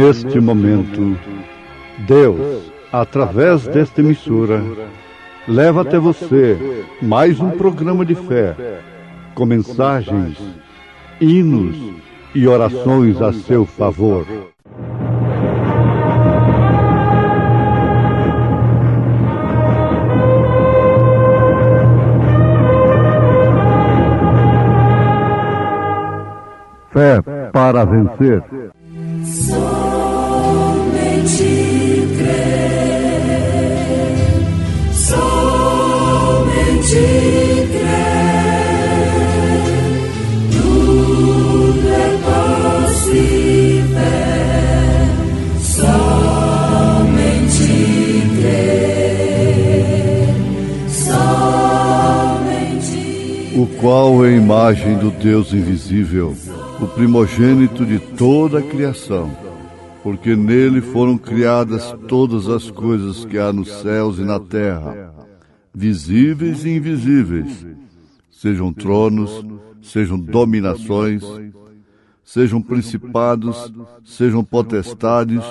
neste momento, Deus, através desta emissora, leva até você mais um programa de fé, com mensagens, hinos e orações a seu favor. Fé para vencer. Somente crer, somente crer, tudo é possível, somente crer, somente. O qual é a imagem do Deus invisível, o primogênito de toda a criação, porque nele foram criadas todas as coisas que há nos céus e na terra, visíveis e invisíveis, sejam tronos, sejam dominações, sejam principados, sejam potestades,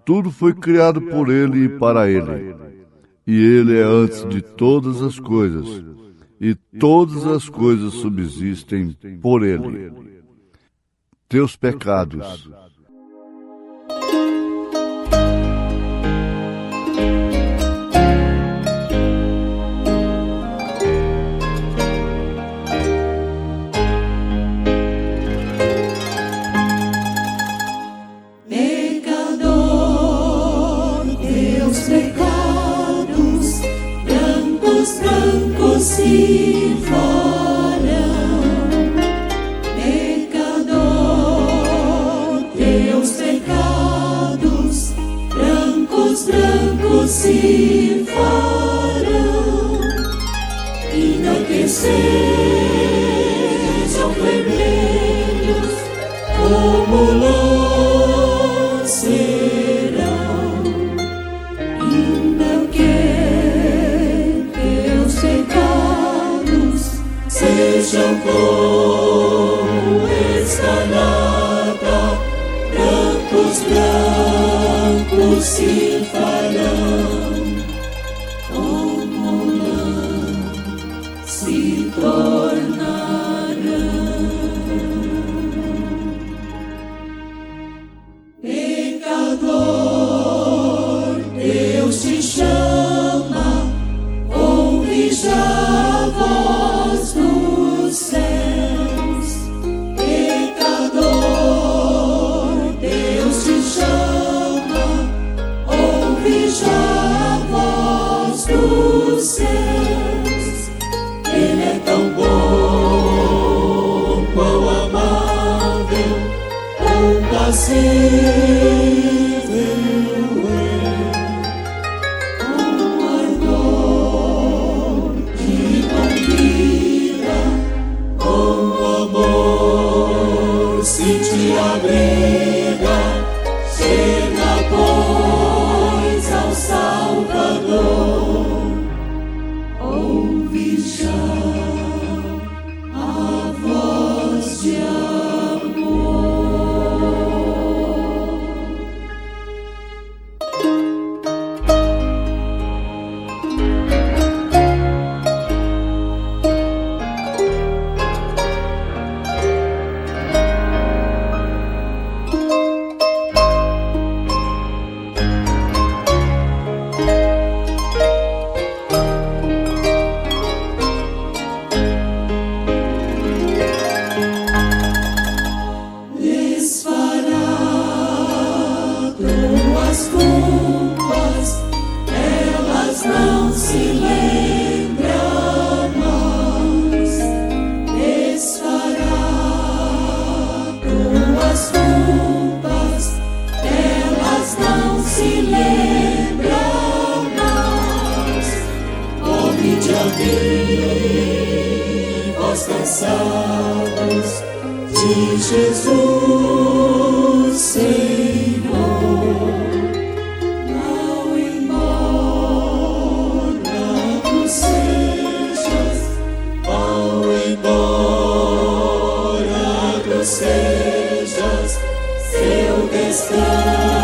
tudo foi criado por ele e para ele. E ele é antes de todas as coisas, e todas as coisas subsistem por ele. Teus pecados. Pecador, teus pecados, brancos, brancos se farão. Se farão, ainda que sejam vermelhos como lã serão, ainda que teus pecados sejam como escarlata, brancos, brancos se farão. Pecador, Deus te chama, ouve já a voz dos céus. Pecador, Deus te chama, ouve já a voz dos céus. Ele é tão bom, quão amável, compassível é, com ardor que convida, com amor se te abriga, chega pois ao Salvador. Ouve já a voz de cansados de Jesus, Senhor, não embora tu sejas, não embora tu sejas seu descanso.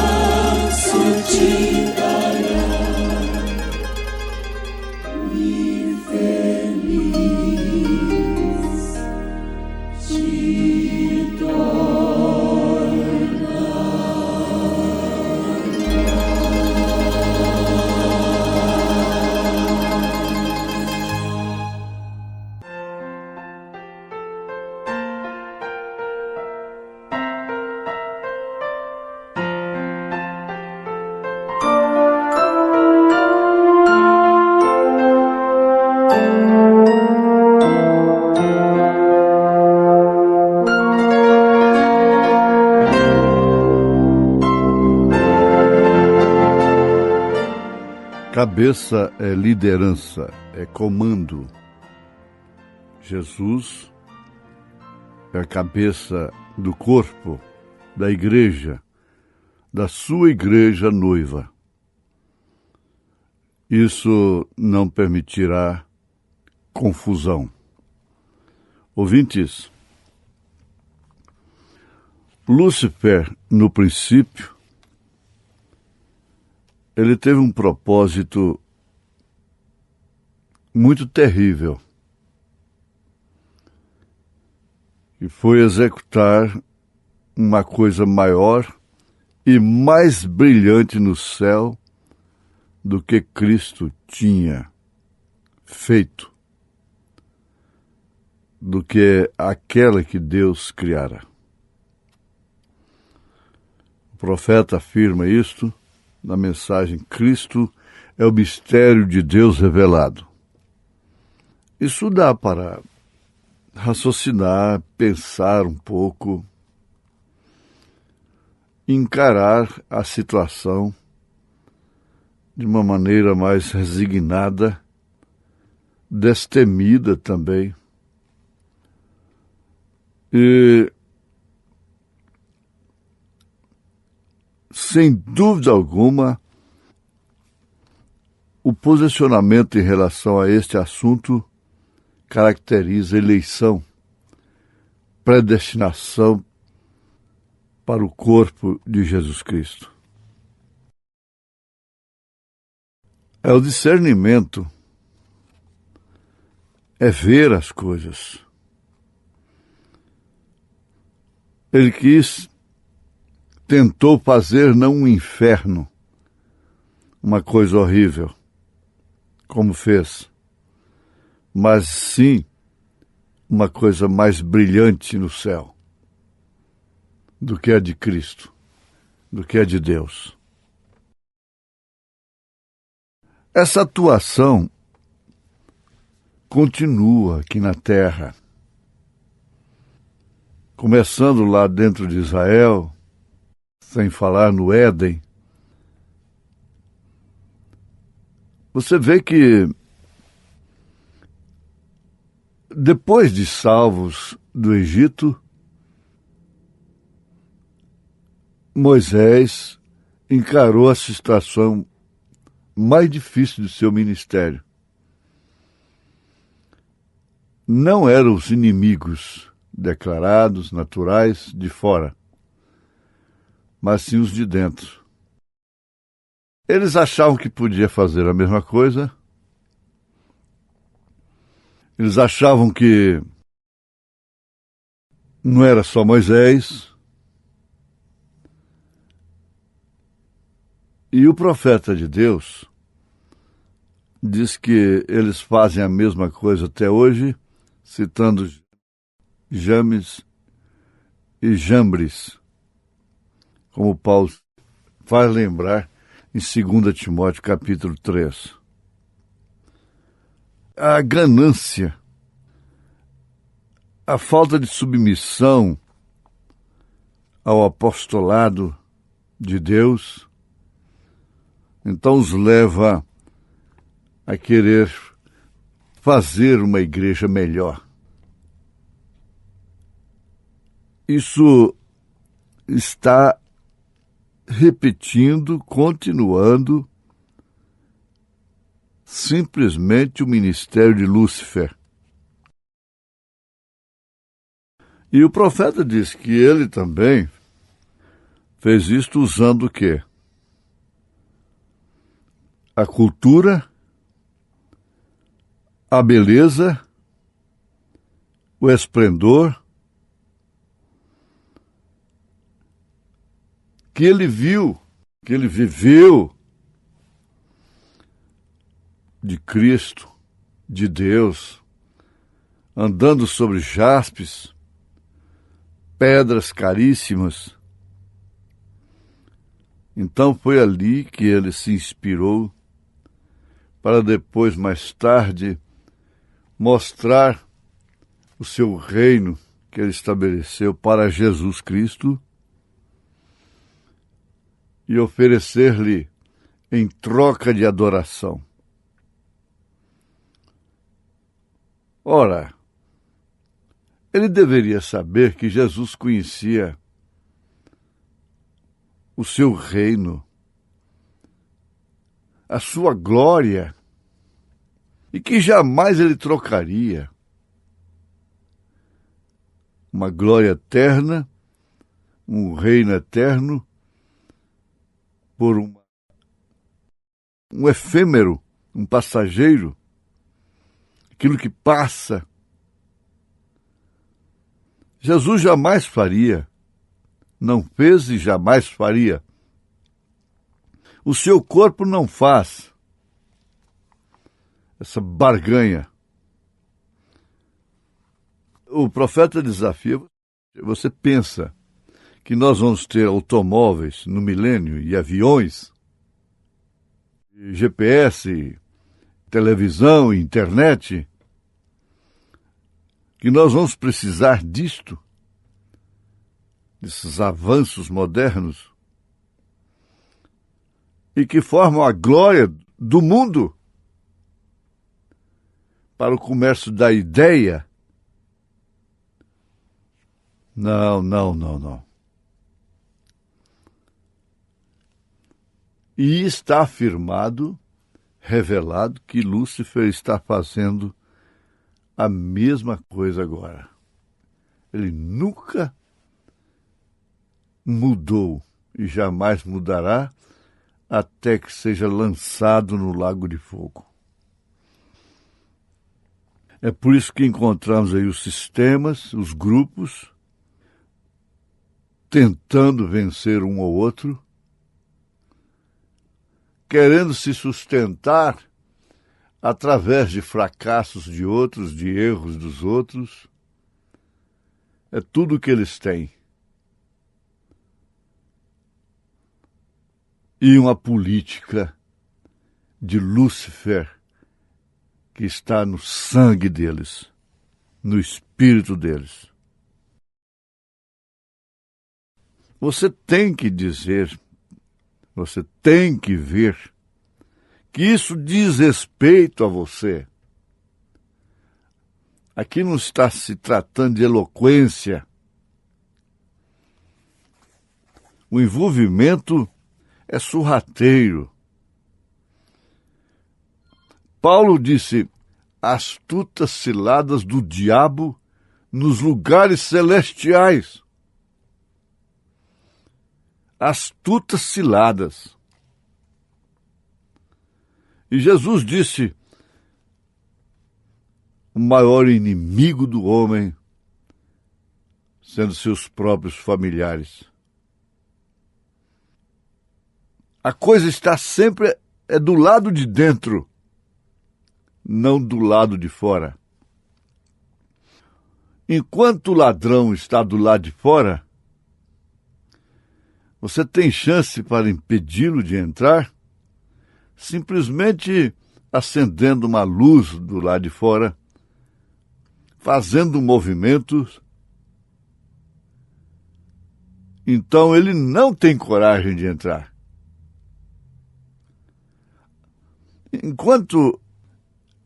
Cabeça é liderança, é comando. Jesus é a cabeça do corpo, da igreja, da sua igreja noiva. Isso não permitirá confusão. Ouvintes, Lúcifer, no princípio, ele teve um propósito muito terrível, que foi executar uma coisa maior e mais brilhante no céu do que Cristo tinha feito, do que aquela que Deus criara. O profeta afirma isto na mensagem: Cristo é o mistério de Deus revelado. Isso dá para raciocinar, pensar um pouco, encarar a situação de uma maneira mais resignada, destemida também. E, sem dúvida alguma, o posicionamento em relação a este assunto caracteriza eleição, predestinação para o corpo de Jesus Cristo. É o discernimento, é ver as coisas. Ele tentou fazer não um inferno, uma coisa horrível, como fez, mas sim uma coisa mais brilhante no céu do que a de Cristo, do que a de Deus. Essa atuação continua aqui na terra, começando lá dentro de Israel, sem falar no Éden. Você vê que depois de salvos do Egito, Moisés encarou a situação mais difícil do seu ministério. Não eram os inimigos declarados, naturais, de fora, mas sim os de dentro. Eles achavam que podia fazer a mesma coisa. Eles achavam que não era só Moisés. E o profeta de Deus diz que eles fazem a mesma coisa até hoje, citando James e Jambres, como Paulo faz lembrar em 2 Timóteo capítulo 3. A ganância, a falta de submissão ao apostolado de Deus, então os leva a querer fazer uma igreja melhor. Isso está repetindo, continuando, simplesmente o ministério de Lúcifer. E o profeta diz que ele também fez isto usando o quê? A cultura, a beleza, o esplendor, que ele viu, que ele viveu de Cristo, de Deus, andando sobre jaspes, pedras caríssimas. Então foi ali que ele se inspirou para depois, mais tarde, mostrar o seu reino que ele estabeleceu para Jesus Cristo e oferecer-lhe em troca de adoração. Ora, ele deveria saber que Jesus conhecia o seu reino, a sua glória, e que jamais ele trocaria uma glória eterna, um reino eterno, por um efêmero, um passageiro, aquilo que passa. Jesus jamais faria, não fez e jamais faria. O seu corpo não faz essa barganha. O profeta desafia, você pensa que nós vamos ter automóveis no milênio e aviões, GPS, televisão, internet, que nós vamos precisar disto, desses avanços modernos, e que formam a glória do mundo para o comércio da ideia? Não. E está afirmado, revelado, que Lúcifer está fazendo a mesma coisa agora. Ele nunca mudou e jamais mudará até que seja lançado no lago de fogo. É por isso que encontramos aí os sistemas, os grupos, tentando vencer um ou outro, querendo se sustentar através de fracassos de outros, de erros dos outros. É tudo o que eles têm. E uma política de Lúcifer que está no sangue deles, no espírito deles. Você tem que dizer, você tem que ver que isso diz respeito a você. Aqui não está se tratando de eloquência. O envolvimento é sorrateiro. Paulo disse, astutas ciladas do diabo nos lugares celestiais. Astutas ciladas. E Jesus disse, o maior inimigo do homem sendo seus próprios familiares. A coisa está sempre do lado de dentro, não do lado de fora. Enquanto o ladrão está do lado de fora, você tem chance para impedi-lo de entrar, simplesmente acendendo uma luz do lado de fora, fazendo movimentos. Então ele não tem coragem de entrar. Enquanto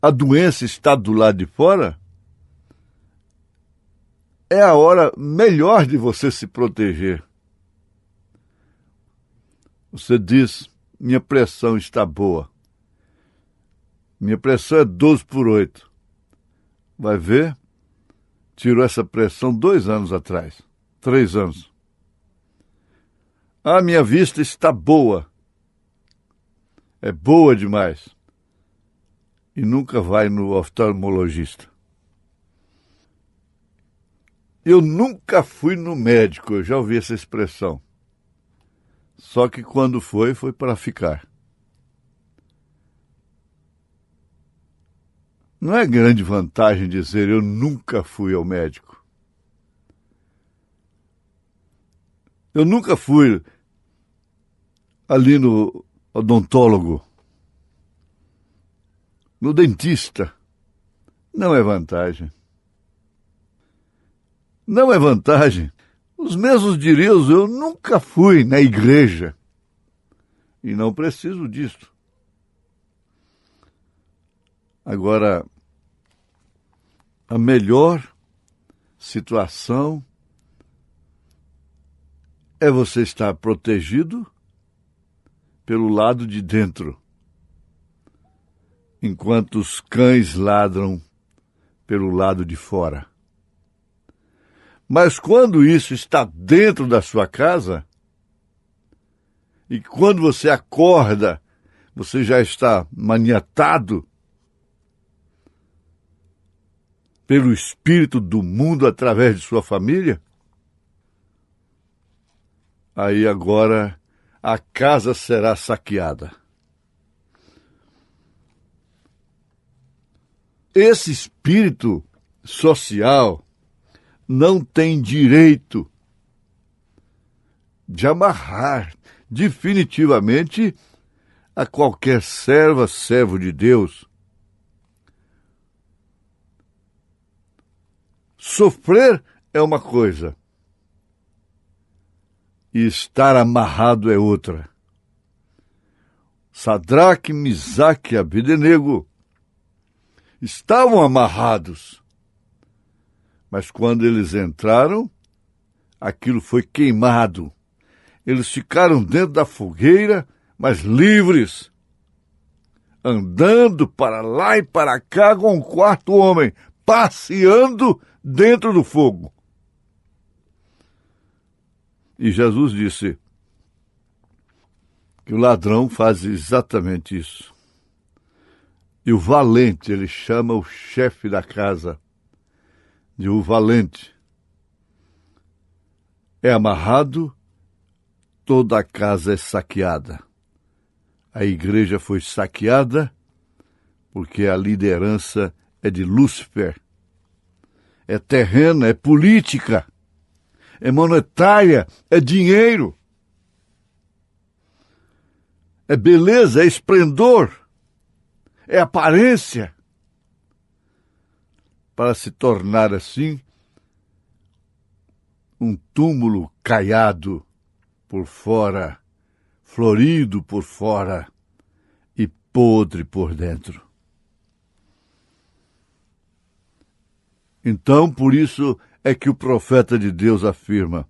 a doença está do lado de fora, é a hora melhor de você se proteger. Você diz, minha pressão está boa. Minha pressão é 12/8. Vai ver, tirou essa pressão 2 anos atrás, 3 anos. A minha vista está boa. É boa demais. E nunca vai no oftalmologista. Eu nunca fui no médico, eu já ouvi essa expressão. Só que quando foi para ficar. Não é grande vantagem dizer eu nunca fui ao médico. Eu nunca fui ali no odontólogo, no dentista. Não é vantagem. Não é vantagem. Os mesmos diriam, eu nunca fui na igreja. e não preciso disso. Agora, a melhor situação é você estar protegido pelo lado de dentro, enquanto os cães ladram pelo lado de fora. Mas quando isso está dentro da sua casa, e quando você acorda, você já está maniatado pelo espírito do mundo através de sua família, aí agora a casa será saqueada. Esse espírito social não tem direito de amarrar definitivamente a qualquer serva, servo de Deus. Sofrer é uma coisa e estar amarrado é outra. Sadraque, Misaque e Abdenego estavam amarrados, mas quando eles entraram, aquilo foi queimado. Eles ficaram dentro da fogueira, mas livres, andando para lá e para cá com um quarto homem, passeando dentro do fogo. E Jesus disse que o ladrão faz exatamente isso. E o valente, ele chama o chefe da casa de o valente. É amarrado, toda a casa é saqueada. A igreja foi saqueada porque a liderança é de Lúcifer. É terrena, é política, é monetária, é dinheiro, é beleza, é esplendor, é aparência, para se tornar assim um túmulo caiado por fora, florido por fora e podre por dentro. Então, por isso é que o profeta de Deus afirma: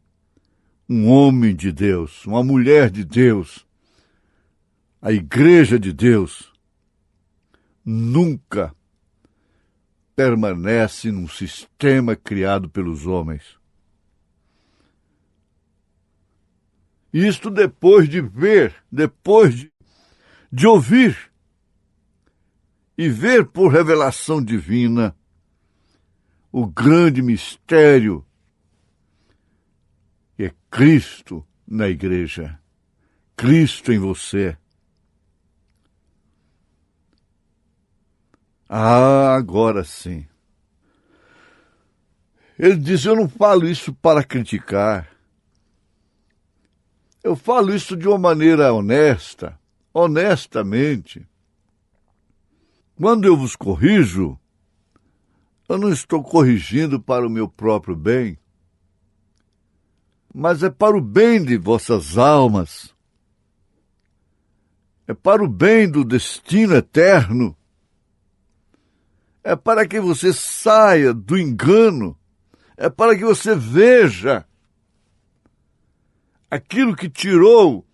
um homem de Deus, uma mulher de Deus, a igreja de Deus, nunca permanece num sistema criado pelos homens. Isto depois de ver, depois de ouvir e ver por revelação divina o grande mistério que é Cristo na igreja, Cristo em você. Ah, agora sim. Ele diz: eu não falo isso para criticar. Eu falo isso de uma maneira honesta, honestamente. Quando eu vos corrijo, eu não estou corrigindo para o meu próprio bem, mas é para o bem de vossas almas. É para o bem do destino eterno. É para que você saia do engano. É para que você veja aquilo que tirou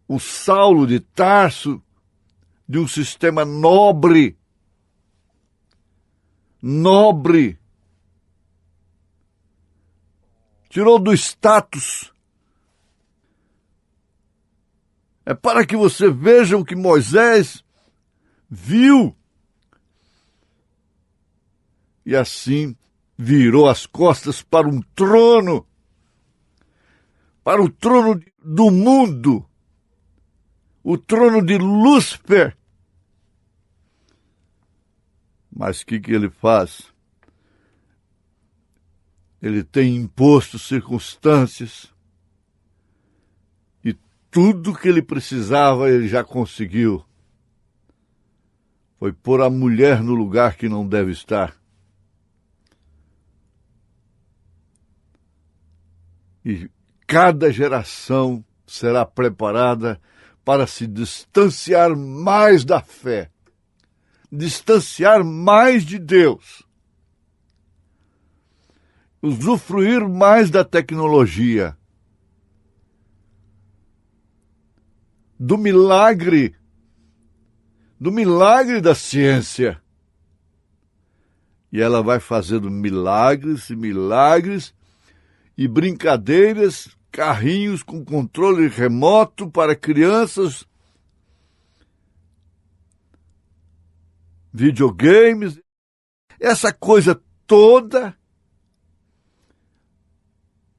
o Saulo de Tarso de um sistema nobre, tirou do status. É para que você veja o que Moisés viu. E assim virou as costas para um trono, para o trono do mundo, o trono de Lúcifer. Mas o que ele faz? Ele tem imposto circunstâncias e tudo que ele precisava ele já conseguiu. Foi pôr a mulher no lugar que não deve estar. E cada geração será preparada para se distanciar mais da fé, distanciar mais de Deus, usufruir mais da tecnologia, do milagre da ciência. E ela vai fazendo milagres e milagres e brincadeiras, carrinhos com controle remoto para crianças, videogames, essa coisa toda,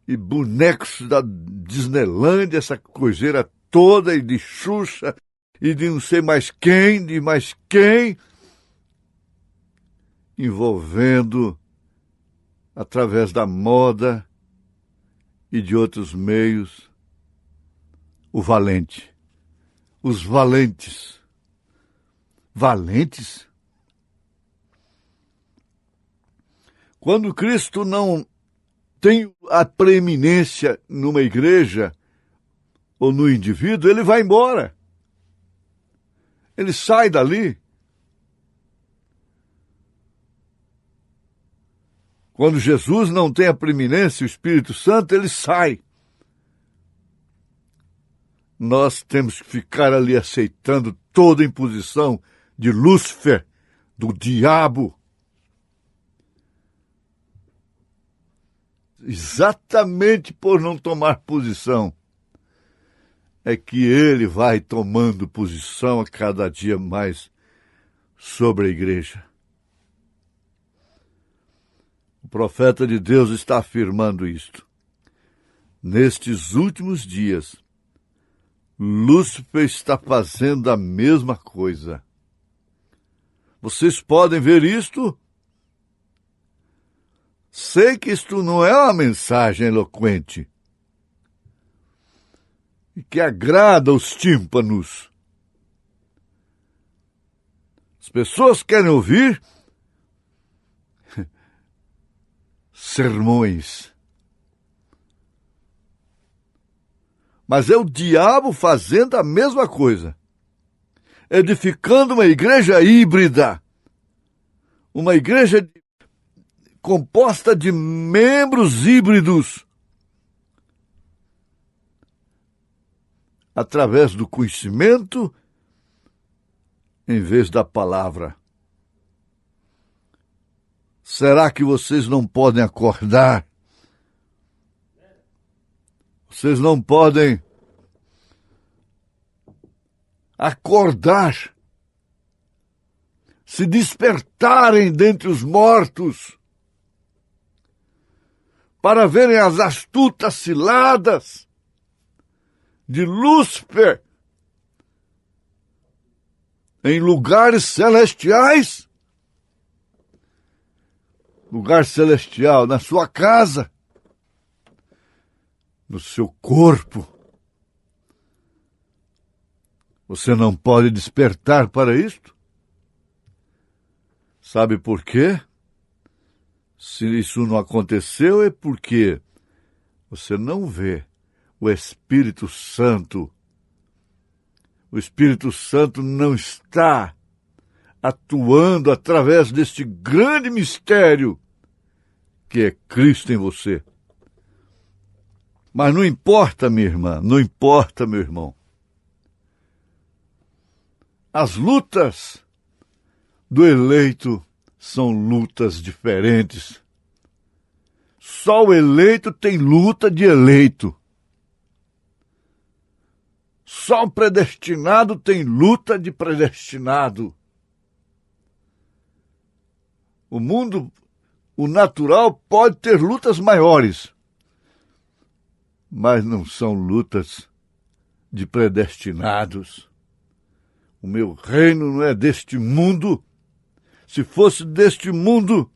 e bonecos da Disneylândia, essa coiseira toda, e de Xuxa, e de não sei mais quem, de mais quem, envolvendo, através da moda e de outros meios, o valente, os valentes. Valentes? Quando Cristo não tem a preeminência numa igreja ou no indivíduo, ele vai embora. Ele sai dali. Quando Jesus não tem a preeminência, o Espírito Santo, ele sai. Nós temos que ficar ali aceitando toda a imposição de Lúcifer, do diabo. Exatamente por não tomar posição, é que ele vai tomando posição a cada dia mais sobre a igreja. O profeta de Deus está afirmando isto. Nestes últimos dias, Lúcifer está fazendo a mesma coisa. Vocês podem ver isto? Sei que isto não é uma mensagem eloquente e que agrada os tímpanos. As pessoas querem ouvir sermões. Mas é o diabo fazendo a mesma coisa, edificando uma igreja híbrida, uma igreja composta de membros híbridos, através do conhecimento em vez da palavra. Será que vocês não podem acordar? Vocês não podem acordar, se despertarem dentre os mortos, para verem as astutas ciladas de Lúcifer em lugares celestiais? Lugar celestial na sua casa, no seu corpo. Você não pode despertar para isto? Sabe por quê? Se isso não aconteceu, é porque você não vê o Espírito Santo. O Espírito Santo não está atuando através deste grande mistério que é Cristo em você. Mas não importa, minha irmã, não importa, meu irmão. As lutas do eleito são lutas diferentes. Só o eleito tem luta de eleito. Só o predestinado tem luta de predestinado. O mundo, o natural, pode ter lutas maiores, mas não são lutas de predestinados. O meu reino não é deste mundo. Se fosse deste mundo,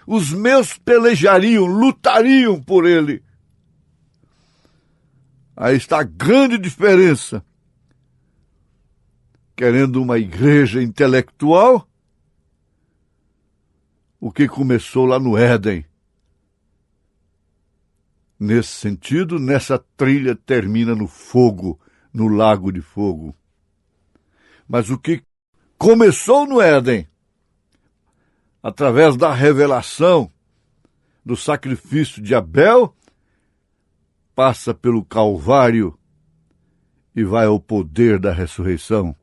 os meus pelejariam, lutariam por ele. Aí está a grande diferença. Querendo uma igreja intelectual, o que começou lá no Éden. Nesse sentido, nessa trilha termina no fogo, no lago de fogo. Mas o que começou no Éden, através da revelação do sacrifício de Abel, passa pelo Calvário e vai ao poder da ressurreição,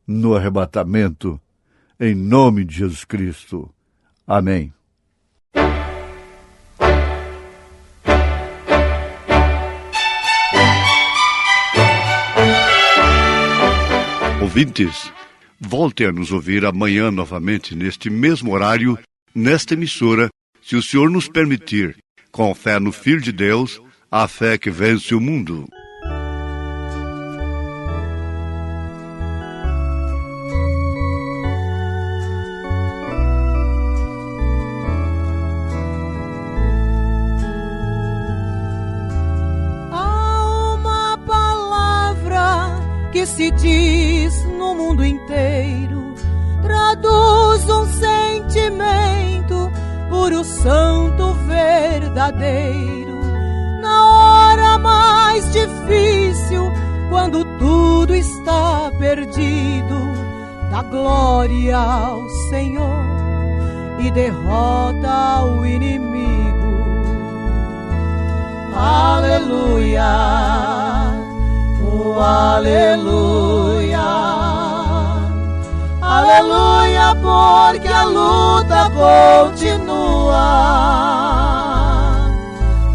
no arrebatamento, em nome de Jesus Cristo. Amém. Ouvintes, voltem a nos ouvir amanhã novamente, neste mesmo horário, nesta emissora, se o Senhor nos permitir, com fé no Filho de Deus, a fé que vence o mundo. Se diz no mundo inteiro, traduz um sentimento puro, santo, verdadeiro. Na hora mais difícil, quando tudo está perdido, dá glória ao Senhor e derrota o inimigo. Aleluia. Oh, aleluia, aleluia, porque a luta continua.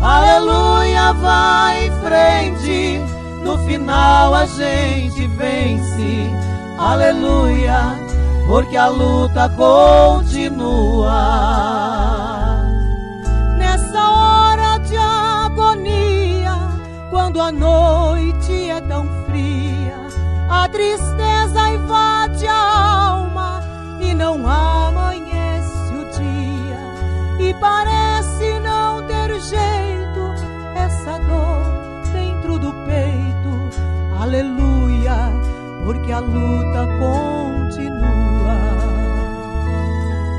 Aleluia, vai em frente, no final a gente vence. Aleluia, porque a luta continua. Nessa hora de agonia, quando a noite é tão fria, a tristeza invade a alma e não amanhece o dia, e parece não ter jeito essa dor dentro do peito. Aleluia, porque a luta continua.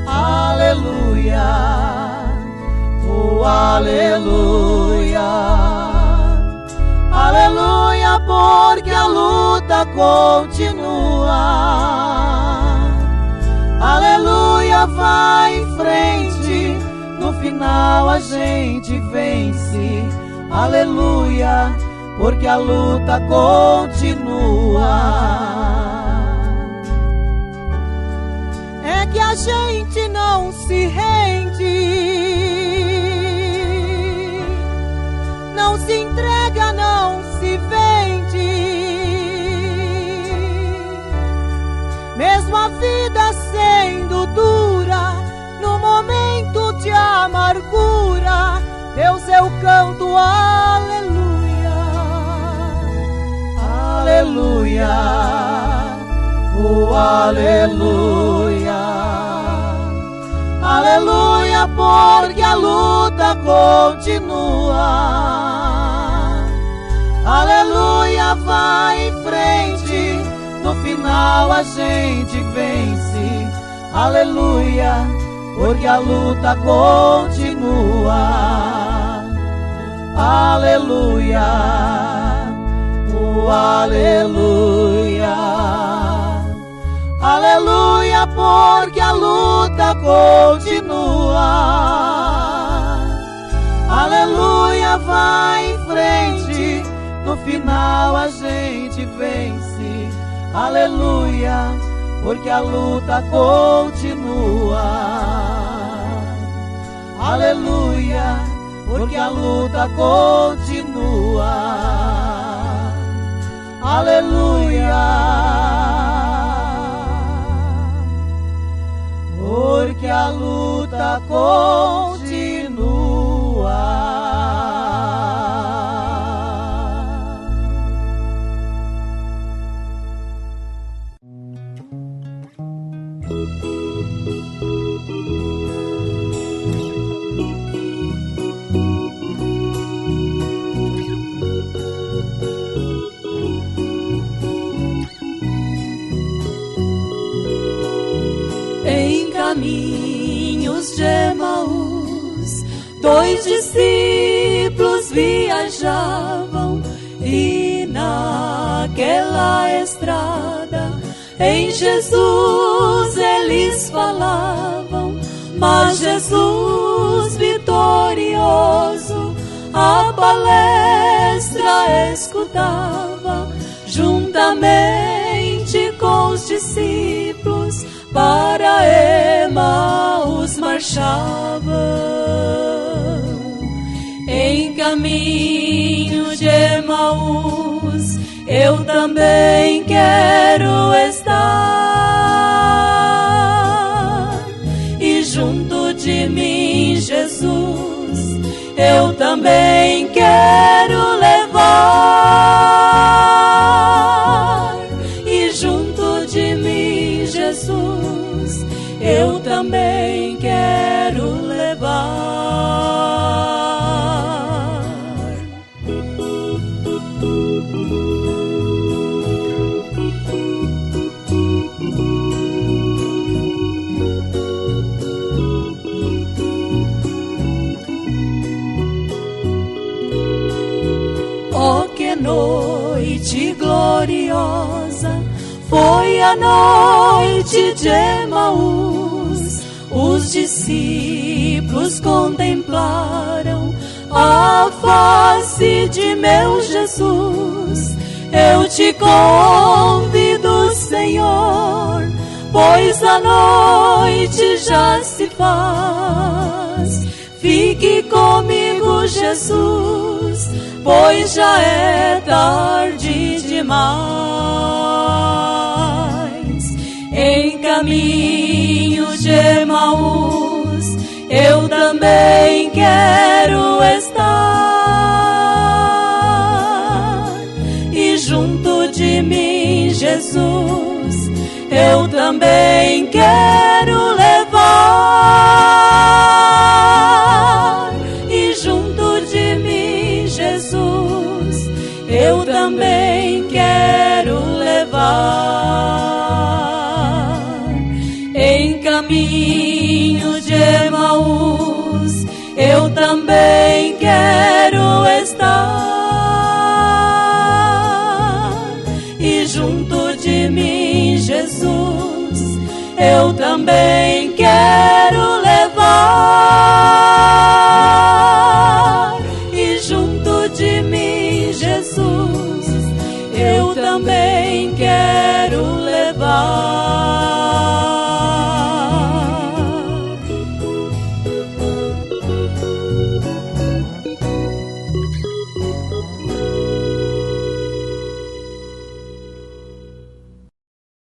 Aleluia, oh aleluia. Aleluia, porque a luta continua. Aleluia, vai em frente, no final a gente vence. Aleluia, porque a luta continua. É que a gente não se rende, não se entrega, não se vende. Mesmo a vida sendo dura, no momento de amargura, Deus eu canto aleluia, aleluia, oh aleluia, aleluia, porque a luta continua. Aleluia, vai em frente, no final a gente vence. Aleluia, porque a luta continua. Aleluia, oh aleluia, aleluia, porque a luta continua. Aleluia, vai em frente, no final a gente vence. Aleluia, porque a luta continua. Aleluia, porque a luta continua. Aleluia, porque a luta continua. Caminhos de Emaús, 2 discípulos viajavam e na pela estrada, em Jesus eles falavam, mas Jesus vitorioso a palestra escutava, juntamente com os discípulos para Emaús marchavam. Em caminho de Emaús eu também quero estar, e junto de mim, Jesus, eu também quero levar, e junto de mim, Jesus, eu também quero levar. Oh, que noite gloriosa foi a noite de Emaús. Os discípulos contemplaram a face de meu Jesus. Eu te convido, Senhor, pois a noite já se faz. Fique comigo, Jesus, pois já é tarde demais. Em caminho de Emaús eu também quero estar, e junto de mim, Jesus, eu também quero levar, e junto de mim, Jesus, eu também quero levar. Em caminho de Emaús eu também quero estar, e junto de mim, Jesus, eu também quero